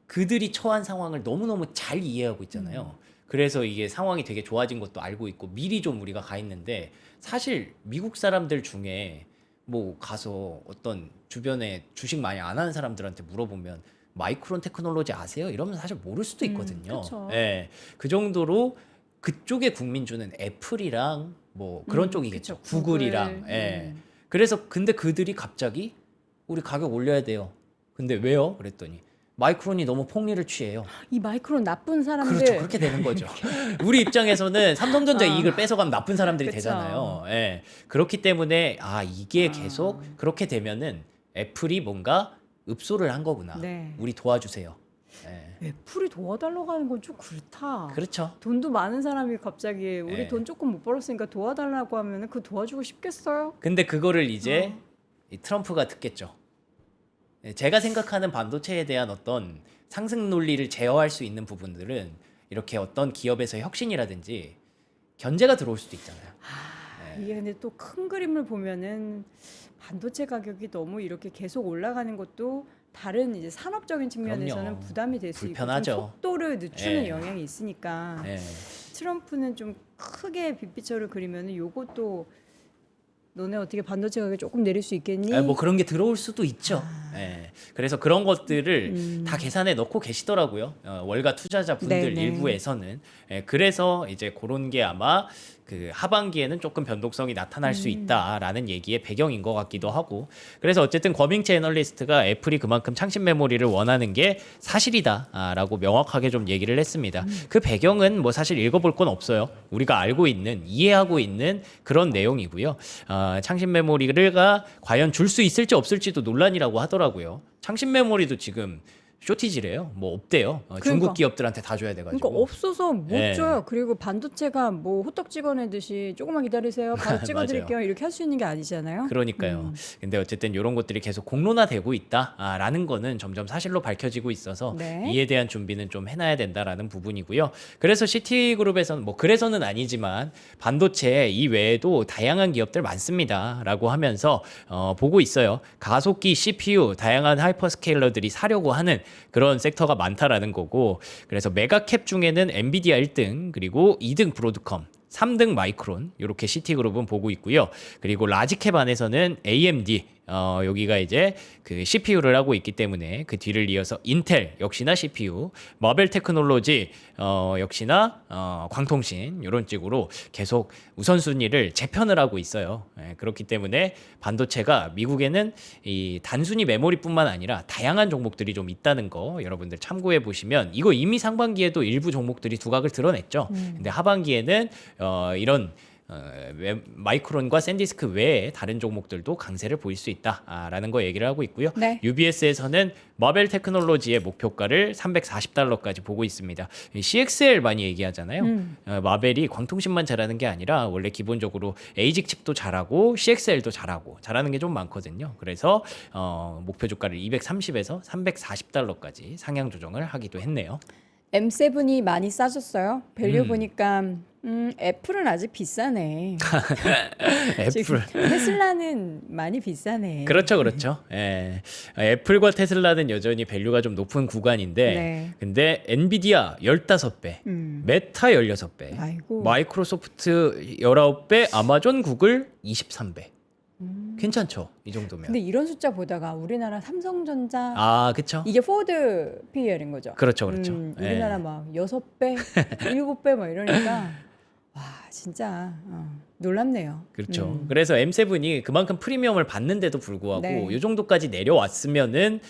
그들이 처한 상황을 너무너무 잘 이해하고 있잖아요. 그래서 이게 상황이 되게 좋아진 것도 알고 있고 미리 좀 우리가 가 있는데 사실 미국 사람들 중에 뭐 가서 어떤 주변에 주식 많이 안 하는 사람들한테 물어보면 마이크론 테크놀로지 아세요? 이러면 사실 모를 수도 있거든요. 그쵸. 예. 그 정도로 그쪽의 국민주는 애플이랑 뭐 그런 쪽이겠죠. 그쵸. 구글이랑. 구글. 예. 그래서 근데 그들이 갑자기 우리 가격 올려야 돼요. 근데 왜요? 그랬더니 마이크론이 너무 폭리를 취해요. 이 마이크론 나쁜 사람들. 그렇죠. 그렇게 되는 거죠. 우리 입장에서는 삼성전자 이익을 뺏어가면 나쁜 사람들이 그쵸. 되잖아요. 예. 그렇기 때문에 이게 계속 그렇게 되면은 애플이 뭔가 읍소를 한 거구나. 네. 우리 도와주세요. 예. 애플이 도와달라고 하는 건 좀 그렇다. 그렇죠. 돈도 많은 사람이 갑자기 우리 네. 돈 조금 못 벌었으니까 도와달라고 하면은 그 도와주고 싶겠어요? 근데 그거를 이제 이 트럼프가 듣겠죠. 예, 제가 생각하는 반도체에 대한 어떤 상승 논리를 제어할 수 있는 부분들은 이렇게 어떤 기업에서 혁신이라든지 견제가 들어올 수도 있잖아요. 이게 근데 또 큰 그림을 보면은 반도체 가격이 너무 이렇게 계속 올라가는 것도 다른 이제 산업적인 측면에서는 그럼요. 부담이 될 수 있고 불편하죠. 좀 속도를 늦추는 예. 영향이 있으니까 예. 트럼프는 좀 크게 빅피처를 그리면은 요것도 너네 어떻게 반도체 가격 조금 내릴 수 있겠니? 뭐 그런 게 들어올 수도 있죠. 예. 그래서 그런 것들을 다 계산해 넣고 계시더라고요. 월가 투자자분들 네네. 일부에서는. 예, 그래서 이제 그런 게 아마 그 하반기에는 조금 변동성이 나타날 수 있다라는 얘기의 배경인 것 같기도 하고. 그래서 어쨌든 거밍치 애널리스트가 애플이 그만큼 창신 메모리를 원하는 게 사실이다라고 명확하게 좀 얘기를 했습니다. 그 배경은 뭐 사실 읽어볼 건 없어요. 우리가 알고 있는 이해하고 있는 그런 내용이고요. 창신 메모리가 과연 줄 수 있을지 없을지도 논란이라고 하더라고요. 창신 메모리도 지금 쇼티지래요. 뭐 없대요. 중국 기업들한테 다 줘야 돼가지고. 그러니까 없어서 못 예. 줘요. 그리고 반도체가 뭐 호떡 찍어내듯이 조금만 기다리세요. 바로 찍어드릴게요. 이렇게 할 수 있는 게 아니잖아요. 그러니까요. 근데 어쨌든 이런 것들이 계속 공론화되고 있다라는 거는 점점 사실로 밝혀지고 있어서 네. 이에 대한 준비는 좀 해놔야 된다라는 부분이고요. 그래서 시티그룹에서는 뭐 그래서는 아니지만 반도체 이외에도 다양한 기업들 많습니다라고 하면서 보고 있어요. 가속기, CPU, 다양한 하이퍼스케일러들이 사려고 하는 그런 섹터가 많다라는 거고 그래서 메가캡 중에는 엔비디아 1등 그리고 2등 브로드컴 3등 마이크론 이렇게 시티그룹은 보고 있고요. 그리고 라지캡 안에서는 AMD 여기가 이제 그 CPU를 하고 있기 때문에 그 뒤를 이어서 인텔 역시나 CPU, 마벨 테크놀로지 역시나 광통신 이런 쪽으로 계속 우선순위를 재편을 하고 있어요. 그렇기 때문에 반도체가 미국에는 이 단순히 메모리뿐만 아니라 다양한 종목들이 좀 있다는 거 여러분들 참고해 보시면 이거 이미 상반기에도 일부 종목들이 두각을 드러냈죠. 근데 하반기에는 이런 마이크론과 샌디스크 외에 다른 종목들도 강세를 보일 수 있다라는 거 얘기를 하고 있고요. 네. UBS에서는 마벨 테크놀로지의 목표가를 $340까지 보고 있습니다. CXL 많이 얘기하잖아요. 마벨이 광통신만 잘하는 게 아니라 원래 기본적으로 에이직 칩도 잘하고 CXL도 잘하는 게 좀 많거든요. 그래서 목표 주가를 230에서 $340까지 상향 조정을 하기도 했네요. M7이 많이 싸졌어요. 밸류 음. 보니까 애플은 아직 비싸네. 지금 애플. 테슬라는 많이 비싸네. 그렇죠, 그렇죠. 예. 애플과 테슬라는 여전히 밸류가 좀 높은 구간인데, 네. 근데 엔비디아 15배, 메타 16배, 아이고. 마이크로소프트 19배, 아마존, 구글 23배. 괜찮죠? 이 정도면. 근데 이런 숫자 보다가 우리나라 삼성전자 아, 그쵸? 이게 포드 PER인 거죠. 그렇죠, 그렇죠. 우리나라 예. 막 6배, 7배 막 이러니까 와 진짜 놀랍네요. 그렇죠. 그래서 M7이 그만큼 프리미엄을 받는데도 불구하고 네. 이 정도까지 내려왔으면은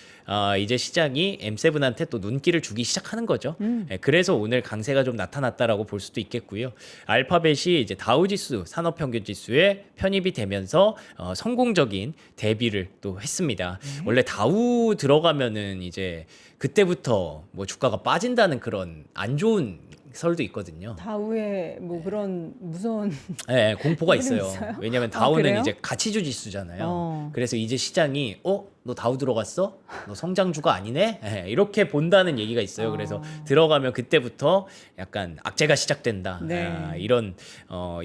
이제 시장이 M7한테 또 눈길을 주기 시작하는 거죠. 예, 그래서 오늘 강세가 좀 나타났다라고 볼 수도 있겠고요. 알파벳이 이제 다우지수 산업평균지수에 편입이 되면서 성공적인 데뷔를 또 했습니다. 원래 다우 들어가면은 이제 그때부터 뭐 주가가 빠진다는 그런 안 좋은 설도 있거든요. 다우에 뭐 그런 무서운 네, 공포가 그림 있어요. 있어요? 왜냐하면 아, 다우는 그래요? 이제 가치주 지수잖아요. 어. 그래서 이제 시장이 너 다우 들어갔어? 너 성장주가 아니네? 네, 이렇게 본다는 얘기가 있어요. 그래서 들어가면 그때부터 약간 악재가 시작된다. 네. 이런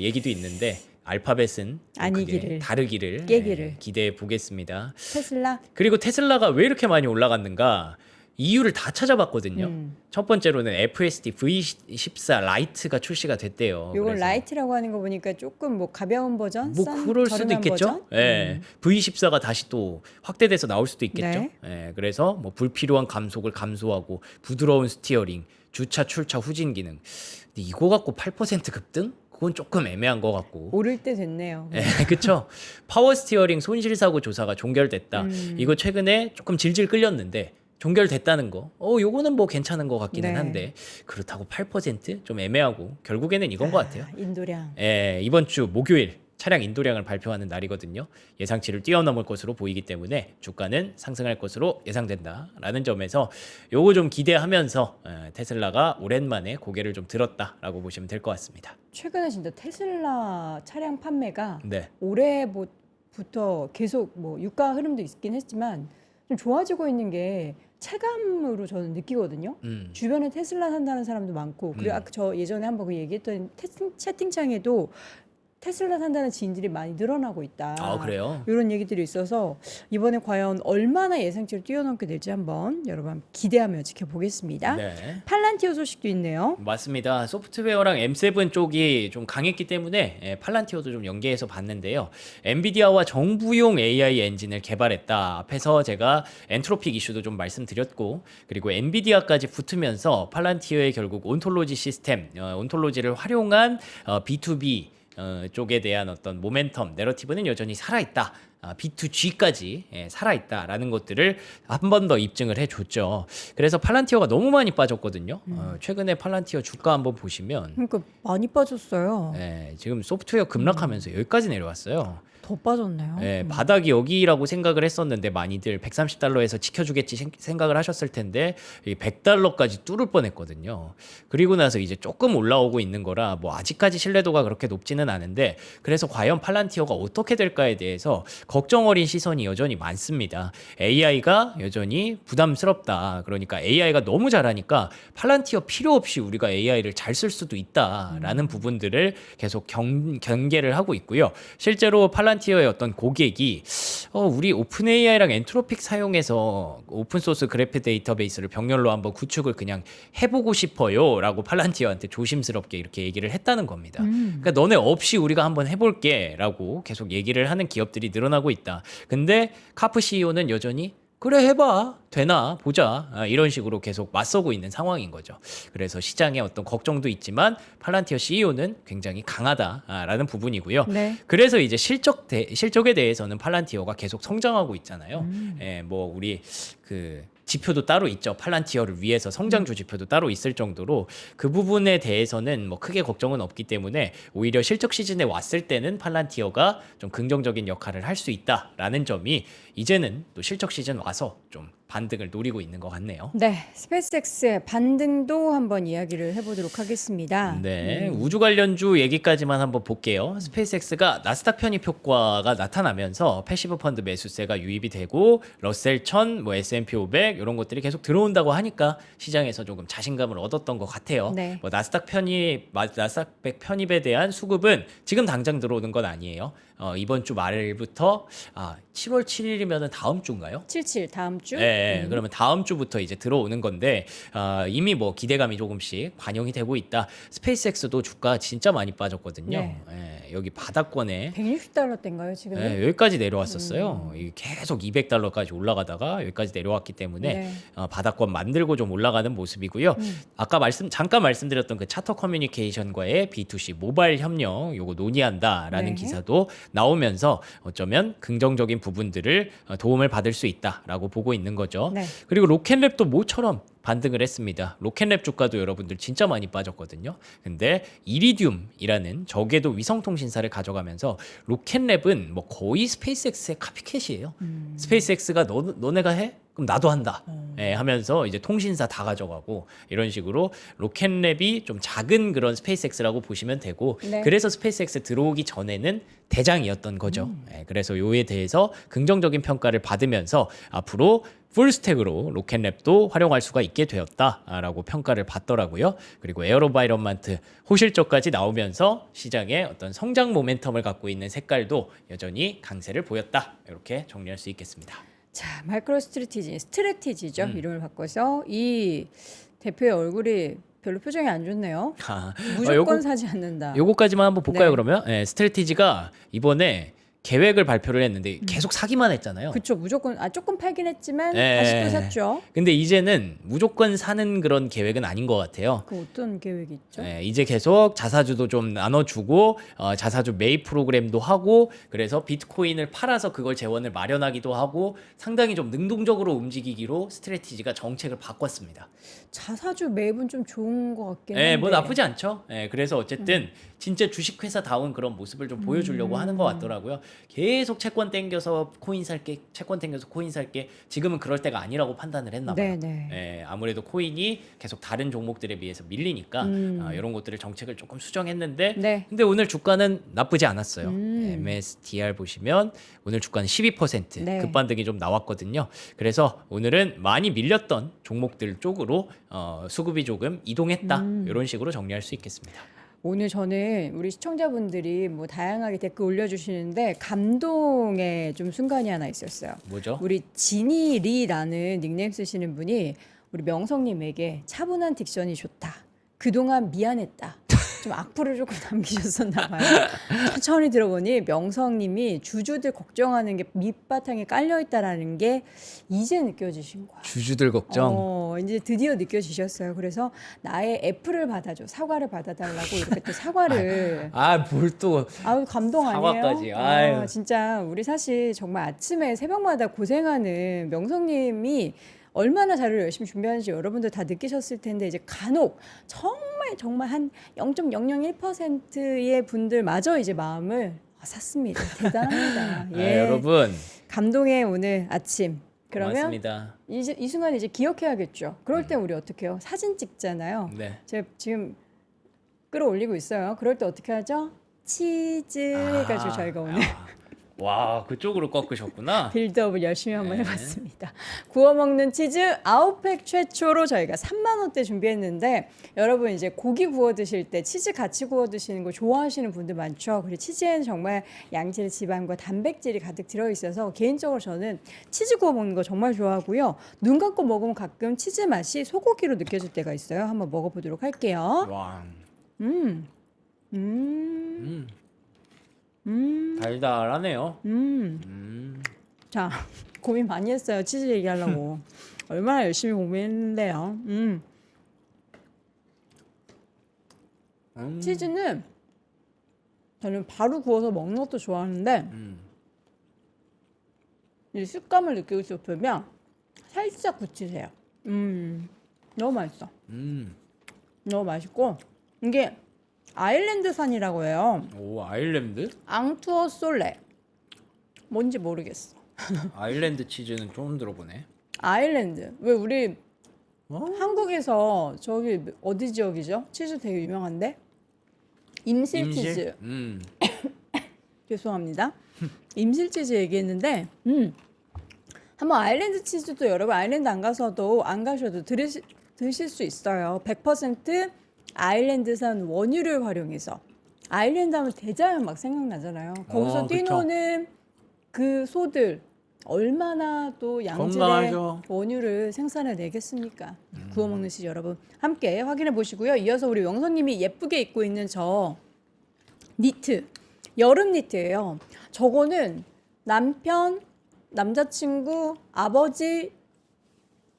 얘기도 있는데 알파벳은 또 아니기를, 그게 다르기를 깨기를. 기대해 보겠습니다. 테슬라 그리고 테슬라가 왜 이렇게 많이 올라갔는가? 이유를 다 찾아봤거든요. 첫 번째로는 FSD V14 라이트가 출시가 됐대요. 요걸 그래서 라이트라고 하는 거 보니까 조금 뭐 가벼운 버전, 뭐 그럴 수도 저렴한 있겠죠. 버전? 예. V14가 다시 또 확대돼서 나올 수도 있겠죠. 네. 예. 그래서 뭐 불필요한 감속을 감소하고 부드러운 스티어링, 주차 출차 후진 기능. 근데 이거 갖고 8% 급등? 그건 조금 애매한 것 같고. 오를 때 됐네요. 예, 그쵸. 파워 스티어링 손실 사고 조사가 종결됐다. 이거 최근에 조금 질질 끌렸는데 종결됐다는 거. 요거는 뭐 괜찮은 것 같기는 네. 한데 그렇다고 8%좀 애매하고 결국에는 이건 것 같아요. 인도량. 예, 이번 주 목요일 차량 인도량을 발표하는 날이거든요. 예상치를 뛰어넘을 것으로 보이기 때문에 주가는 상승할 것으로 예상된다라는 점에서 요거 좀 기대하면서 테슬라가 오랜만에 고개를 좀 들었다라고 보시면 될 것 같습니다. 최근에 진짜 테슬라 차량 판매가 네. 올해부터 계속 뭐 유가 흐름도 있긴 했지만 좀 좋아지고 있는 게 체감으로 저는 느끼거든요. 주변에 테슬라 산다는 사람도 많고 그리고 아까 저 예전에 한번 그 얘기했던 채팅창에도 테슬라 산다는 지인들이 많이 늘어나고 있다. 아, 그래요? 이런 얘기들이 있어서 이번에 과연 얼마나 예상치를 뛰어넘게 될지 한번 여러분 기대하며 지켜보겠습니다. 네. 팔란티오 소식도 있네요. 맞습니다. 소프트웨어랑 M7 쪽이 좀 강했기 때문에 팔란티오도 좀 연계해서 봤는데요. 엔비디아와 정부용 AI 엔진을 개발했다. 앞에서 제가 엔트로픽 이슈도 좀 말씀드렸고 그리고 엔비디아까지 붙으면서 팔란티오의 결국 온톨로지 시스템, 온톨로지를 활용한 B2B 쪽에 대한 어떤 모멘텀, 내러티브는 여전히 살아있다. B2G까지 살아있다라는 것들을 한 번 더 입증을 해줬죠. 그래서 팔란티어가 너무 많이 빠졌거든요. 최근에 팔란티어 주가 한번 보시면 그러니까 많이 빠졌어요. 지금 소프트웨어 급락하면서 여기까지 내려왔어요. 더 빠졌네요. 바닥이 여기라고 생각을 했었는데 많이들 130달러에서 지켜주겠지 생각을 하셨을 텐데 100달러까지 뚫을 뻔했거든요. 그리고 나서 이제 조금 올라오고 있는 거라 뭐 아직까지 신뢰도가 그렇게 높지는 않은데 그래서 과연 팔란티어가 어떻게 될까에 대해서 걱정 어린 시선이 여전히 많습니다. AI가 여전히 부담스럽다. 그러니까 AI가 너무 잘하니까 팔란티어 필요 없이 우리가 AI를 잘 쓸 수도 있다라는 부분들을 계속 경계를 하고 있고요. 실제로 팔란티어의 어떤 고객이 우리 오픈 AI랑 엔트로픽 사용해서 오픈소스 그래프 데이터베이스를 병렬로 한번 구축을 그냥 해보고 싶어요라고 팔란티어한테 조심스럽게 이렇게 얘기를 했다는 겁니다. 그러니까 너네 없이 우리가 한번 해볼게라고 계속 얘기를 하는 기업들이 늘어나고 있다. 근데 카프 CEO는 여전히 그래 해봐 되나 보자 이런 식으로 계속 맞서고 있는 상황인 거죠. 그래서 시장에 어떤 걱정도 있지만 팔란티어 CEO는 굉장히 강하다라는 부분이고요. 네. 그래서 이제 실적에 대해서는 팔란티어가 계속 성장하고 있잖아요. 뭐 우리 그 지표도 따로 있죠. 팔란티어를 위해서 성장주 지표도 따로 있을 정도로 그 부분에 대해서는 뭐 크게 걱정은 없기 때문에 오히려 실적 시즌에 왔을 때는 팔란티어가 좀 긍정적인 역할을 할 수 있다라는 점이 이제는 또 실적 시즌 와서 좀 반등을 노리고 있는 것 같네요. 네, 스페이스X의 반등도 한번 이야기를 해보도록 하겠습니다. 네, 우주 관련주 얘기까지만 한번 볼게요. 스페이스X가 나스닥 편입 효과가 나타나면서 패시브 펀드 매수세가 유입이 되고 러셀 1000, 뭐 S&P 500 이런 것들이 계속 들어온다고 하니까 시장에서 조금 자신감을 얻었던 것 같아요. 네. 뭐 나스닥 100 편입에 대한 수급은 지금 당장 들어오는 건 아니에요. 이번 주 말부터 7월 7일이면 다음 주인가요? 77 다음 주. 네, 그러면 다음 주부터 이제 들어오는 건데 이미 뭐 기대감이 조금씩 반영이 되고 있다. 스페이스X도 주가 진짜 많이 빠졌거든요. 네. 예, 여기 바닥권에 160달러대인가요 지금? 예, 여기까지 내려왔었어요. 이게 계속 200달러까지 올라가다가 여기까지 내려왔기 때문에 네. 바닥권 만들고 좀 올라가는 모습이고요. 아까 잠깐 말씀드렸던 그 차터 커뮤니케이션과의 B2C 모바일 협력 요거 논의한다라는 네. 기사도 나오면서 어쩌면 긍정적인 부분들을 도움을 받을 수 있다라고 보고 있는 거죠. 네. 그리고 로켓랩도 모처럼 반등을 했습니다. 로켓랩 주가도 여러분들 진짜 많이 빠졌거든요. 근데 이리듐이라는 저궤도 위성통신사를 가져가면서 로켓랩은 뭐 거의 스페이스X의 카피캣이에요. 스페이스X가 너네가 해? 그럼 나도 한다. 예, 하면서 이제 통신사 다 가져가고 이런 식으로 로켓랩이 좀 작은 그런 스페이스X라고 보시면 되고 네. 그래서 스페이스X 들어오기 전에는 대장이었던 거죠. 예, 그래서 요에 대해서 긍정적인 평가를 받으면서 앞으로 풀스택으로 로켓랩도 활용할 수가 있게 되었다라고 평가를 받더라고요. 그리고 에어로바이런먼트 호실적까지 나오면서 시장에 어떤 성장 모멘텀을 갖고 있는 색깔도 여전히 강세를 보였다. 이렇게 정리할 수 있겠습니다. 자, 마이크로 스트레티지죠. 이름을 바꿔서 이 대표의 얼굴이 별로 표정이 안 좋네요. 무조건 사지 않는다. 요거까지만 한번 볼까요? 네. 그러면 스트래티지가 이번에 계획을 발표를 했는데 계속 사기만 했잖아요. 그쵸, 무조건 조금 팔긴 했지만 네. 다시 또 샀죠. 근데 이제는 무조건 사는 그런 계획은 아닌 것 같아요. 그 어떤 계획이 있죠? 이제 계속 자사주도 좀 나눠주고 자사주 매입 프로그램도 하고 그래서 비트코인을 팔아서 그걸 재원을 마련하기도 하고 상당히 좀 능동적으로 움직이기로 스트래티지가 정책을 바꿨습니다. 자사주 매입은 좀 좋은 것 같긴 네, 한데. 뭐 나쁘지 않죠. 그래서 어쨌든 진짜 주식회사다운 그런 모습을 좀 보여주려고 하는 것 같더라고요. 계속 채권 땡겨서 코인 살게, 채권 땡겨서 코인 살게. 지금은 그럴 때가 아니라고 판단을 했나 봐요. 네네. 아무래도 코인이 계속 다른 종목들에 비해서 밀리니까 이런 것들을 정책을 조금 수정했는데 네. 근데 오늘 주가는 나쁘지 않았어요. MSDR 보시면 오늘 주가는 12% 네. 급반등이 좀 나왔거든요. 그래서 오늘은 많이 밀렸던 종목들 쪽으로 수급이 조금 이동했다. 이런 식으로 정리할 수 있겠습니다. 오늘 저는 우리 시청자분들이 뭐 다양하게 댓글 올려주시는데 감동의 좀 순간이 하나 있었어요. 뭐죠? 우리 지니리라는 닉네임 쓰시는 분이 우리 명성님에게 차분한 딕션이 좋다. 그동안 미안했다. 좀 악플을 조금 남기셨었나 봐요. 천천히 들어보니 명성님이 주주들 걱정하는 게 밑바탕에 깔려 있다라는 게 이제 느껴지신 거예요. 주주들 걱정. 이제 드디어 느껴지셨어요. 그래서 나의 애플을 받아줘, 사과를 받아달라고 이렇게 또 사과를. 뭘 또 아우 감동 사과까지. 아니에요? 아유. 진짜 우리 사실 정말 아침에 새벽마다 고생하는 명성님이 얼마나 자료를 열심히 준비하는지 여러분들 다 느끼셨을 텐데 이제 간혹 정말 한 0.001%의 분들마저 이제 마음을 샀습니다. 대단합니다. 여러분 감동의 오늘 아침. 그러면 고맙습니다. 이 순간 이제 기억해야겠죠. 그럴 때 우리 어떻게 해요? 사진 찍잖아요. 네. 제가 지금 끌어올리고 있어요. 그럴 때 어떻게 하죠? 치즈 해가지고 저희가 오늘 와, 그쪽으로 꺾으셨구나. 빌드업을 열심히 한번 네. 해봤습니다. 구워 먹는 치즈 9팩 최초로 저희가 3만 원대 준비했는데 여러분 이제 고기 구워 드실 때 치즈 같이 구워 드시는 거 좋아하시는 분들 많죠. 그리고 치즈에는 정말 양질 지방과 단백질이 가득 들어있어서 개인적으로 저는 치즈 구워 먹는 거 정말 좋아하고요. 눈 감고 먹으면 가끔 치즈 맛이 소고기로 느껴질 때가 있어요. 한번 먹어보도록 할게요. 와. 음. 달달하네요. 자, 고민 많이 했어요. 치즈 얘기하려고. 얼마나 열심히 고민했는데요. 치즈는 저는 바로 구워서 먹는 것도 좋아하는데 이 식감을 느끼고 싶으면 살짝 굳히세요. 너무 맛있어. 너무 맛있고 이게 아일랜드산이라고 해요. 오, 아일랜드? 앙투어 솔레. 뭔지 모르겠어. 아일랜드 치즈는 처음 들어보네. 아일랜드. 왜 우리 어? 한국에서 저기 어디 지역이죠? 치즈 되게 유명한데 임실 치즈. 죄송합니다. 임실 치즈 얘기했는데 한번 아일랜드 치즈도 여러분 아일랜드 안 가셔도 드실 수 있어요. 100% 아일랜드산 원유를 활용해서 아일랜드 하면 대자연 막 생각나잖아요. 거기서 그쵸. 뛰노는 그 소들 얼마나 또 양질의 건강하죠. 원유를 생산해 내겠습니까? 구워 먹는 시 여러분 함께 확인해 보시고요. 이어서 우리 영선님이 예쁘게 입고 있는 저 니트 여름 니트예요. 저거는 남편, 남자친구, 아버지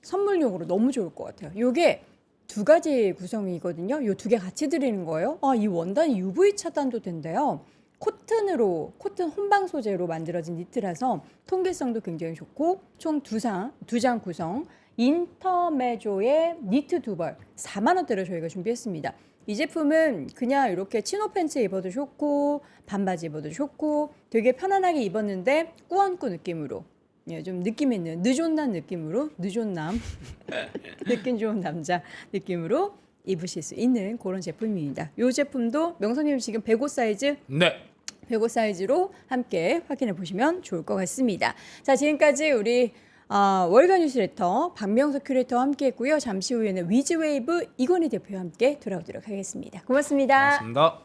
선물용으로 너무 좋을 것 같아요. 이게 두 가지 구성이거든요. 요 두 개 같이 드리는 거예요. 이 원단이 UV 차단도 된대요. 코튼 혼방 소재로 만들어진 니트라서 통기성도 굉장히 좋고 총 두 장 구성 인터메조의 니트 두 벌 4만 원대로 저희가 준비했습니다. 이 제품은 그냥 이렇게 치노 팬츠 입어도 좋고 반바지 입어도 좋고 되게 편안하게 입었는데 꾸안꾸 느낌으로 예, 좀 느낌 있는 느존남 느낌으로 느존남 느낌 좋은 남자 느낌으로 입으실 수 있는 그런 제품입니다. 이 제품도 명선님 지금 105 사이즈 네. 105 사이즈로 함께 확인해 보시면 좋을 것 같습니다. 자, 지금까지 우리 월간 뉴스레터 박명석 큐레이터와 함께 했고요. 잠시 후에는 위즈웨이브 이건희 대표와 함께 돌아오도록 하겠습니다. 고맙습니다. 고맙습니다.